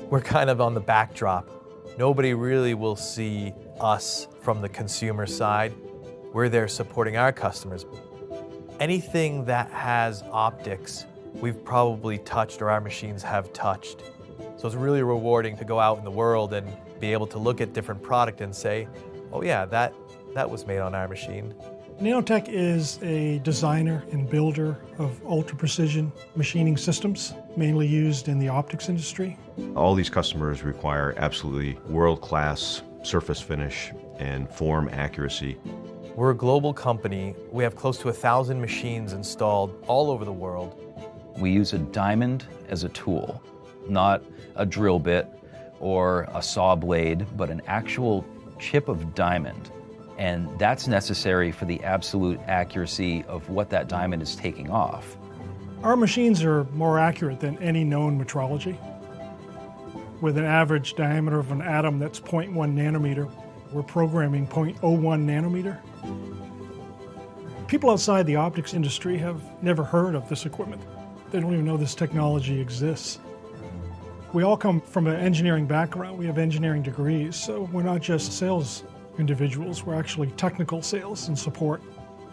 We're kind of on the backdrop. Nobody really will see us from the consumer side. We're there supporting our customers. Anything that has optics, we've probably touched or our machines have touched. So it's really rewarding to go out in the world and be able to look at different product and say, oh yeah, that was made on our machine. Nanotech is a designer and builder of ultra-precision machining systems, mainly used in the optics industry. All these customers require absolutely world-class surface finish and form accuracy. We're a global company. We have close to 1,000 machines installed all over the world. We use a diamond as a tool, not a drill bit or a saw blade, but an actual chip of diamond. And that's necessary for the absolute accuracy of what that diamond is taking off. Our machines are more accurate than any known metrology. With an average diameter of an atom that's 0.1 nanometer, we're programming 0.01 nanometer. People outside the optics industry have never heard of this equipment. They don't even know this technology exists. We all come from an engineering background. We have engineering degrees, so we're not just sales individuals, we're actually technical sales and support.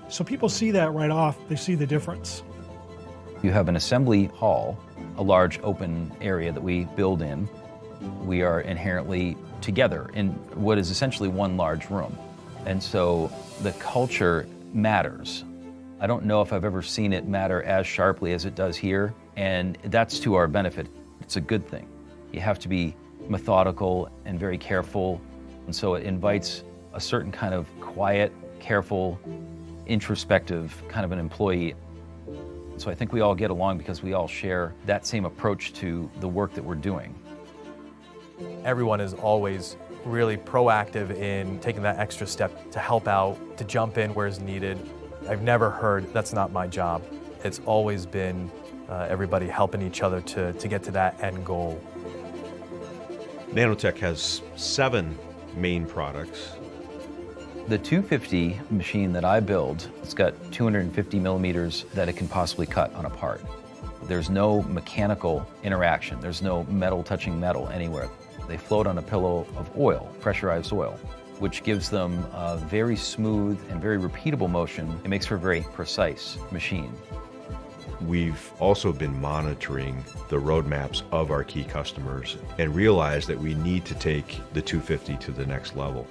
So people see that right off, they see the difference. You have an assembly hall, a large open area that we build in. We are inherently together in what is essentially one large room. And so the culture matters. I don't know if I've ever seen it matter as sharply as it does here, and that's to our benefit. It's a good thing. You have to be methodical and very careful, and so it invites a certain kind of quiet, careful, introspective kind of an employee. So I think we all get along because we all share that same approach to the work that we're doing. Everyone is always really proactive in taking that extra step to help out, to jump in where is needed. I've never heard, that's not my job. It's always been everybody helping each other to get to that end goal. Nanotech has 7 main products. The 250 machine that I build, it's got 250 millimeters that it can possibly cut on a part. There's no mechanical interaction. There's no metal touching metal anywhere. They float on a pillow of oil, pressurized oil, which gives them a very smooth and very repeatable motion. It makes for a very precise machine. We've also been monitoring the roadmaps of our key customers and realized that we need to take the 250 to the next level.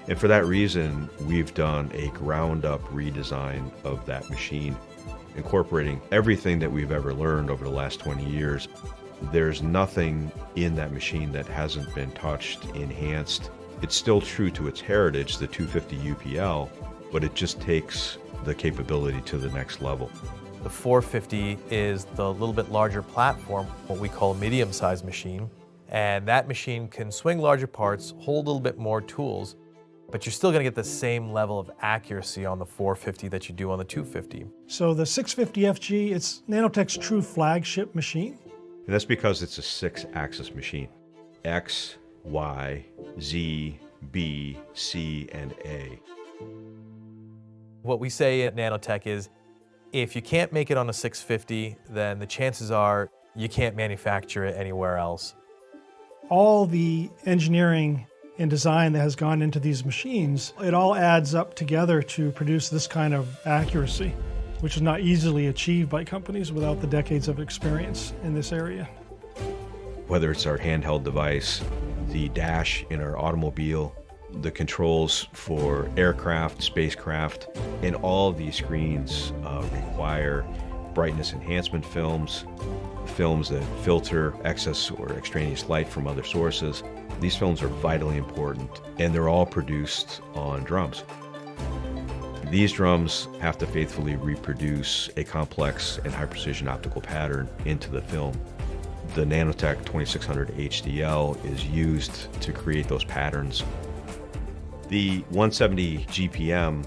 And for that reason, we've done a ground-up redesign of that machine, incorporating everything that we've ever learned over the last 20 years. There's nothing in that machine that hasn't been touched, enhanced. It's still true to its heritage, the 250 UPL, but it just takes the capability to the next level. The 450 is the little bit larger platform, what we call a medium-sized machine. And that machine can swing larger parts, hold a little bit more tools, but you're still going to get the same level of accuracy on the 450 that you do on the 250. So the 650FG, it's Nanotech's true flagship machine. And that's because it's a 6-axis machine. X, Y, Z, B, C, and A. What we say at Nanotech is, if you can't make it on a 650, then the chances are you can't manufacture it anywhere else. All the engineering and design that has gone into these machines, it all adds up together to produce this kind of accuracy, which is not easily achieved by companies without the decades of experience in this area. Whether it's our handheld device, the dash in our automobile, the controls for aircraft, spacecraft, and all of these screens require brightness enhancement films, films that filter excess or extraneous light from other sources. These films are vitally important, and they're all produced on drums. These drums have to faithfully reproduce a complex and high-precision optical pattern into the film. The Nanotech 2600 HDL is used to create those patterns. The 170 GPM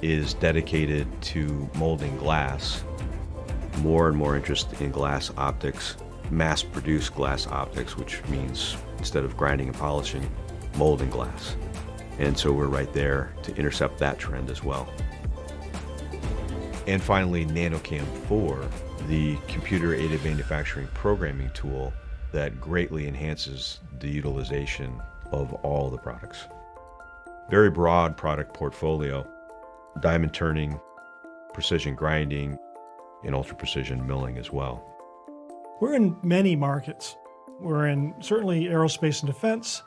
is dedicated to molding glass. More and more interest in glass optics, mass-produced glass optics, which means instead of grinding and polishing, molding glass. And so we're right there to intercept that trend as well. And finally, NanoCam 4, the computer-aided manufacturing programming tool, that greatly enhances the utilization of all the products. Very broad product portfolio, diamond turning, precision grinding, and ultra precision milling as well. We're in many markets. We're in certainly aerospace and defense,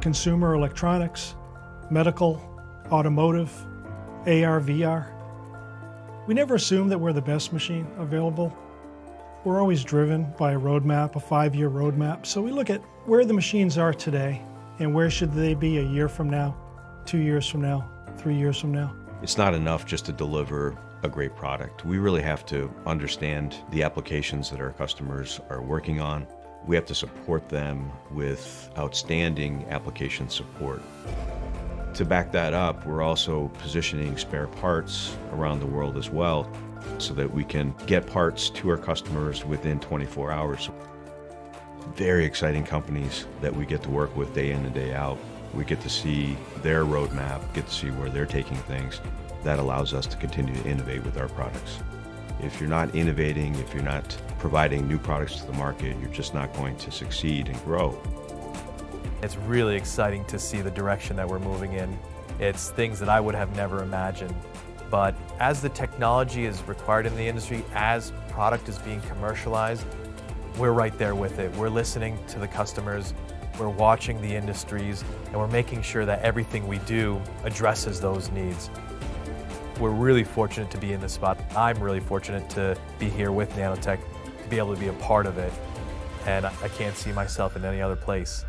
consumer electronics, medical, automotive, AR, VR. We never assume that we're the best machine available. We're always driven by a roadmap, a 5-year roadmap. So we look at where the machines are today and where should they be a year from now, 2 years from now, 3 years from now. It's not enough just to deliver a great product. We really have to understand the applications that our customers are working on. We have to support them with outstanding application support. To back that up, we're also positioning spare parts around the world as well so that we can get parts to our customers within 24 hours. Very exciting companies that we get to work with day in and day out. We get to see their roadmap, get to see where they're taking things. That allows us to continue to innovate with our products. If you're not innovating, if you're not providing new products to the market, you're just not going to succeed and grow. It's really exciting to see the direction that we're moving in. It's things that I would have never imagined. But as the technology is required in the industry, as product is being commercialized, we're right there with it. We're listening to the customers, we're watching the industries, and we're making sure that everything we do addresses those needs. We're really fortunate to be in this spot. I'm really fortunate to be here with Nanotech, to be able to be a part of it, and I can't see myself in any other place.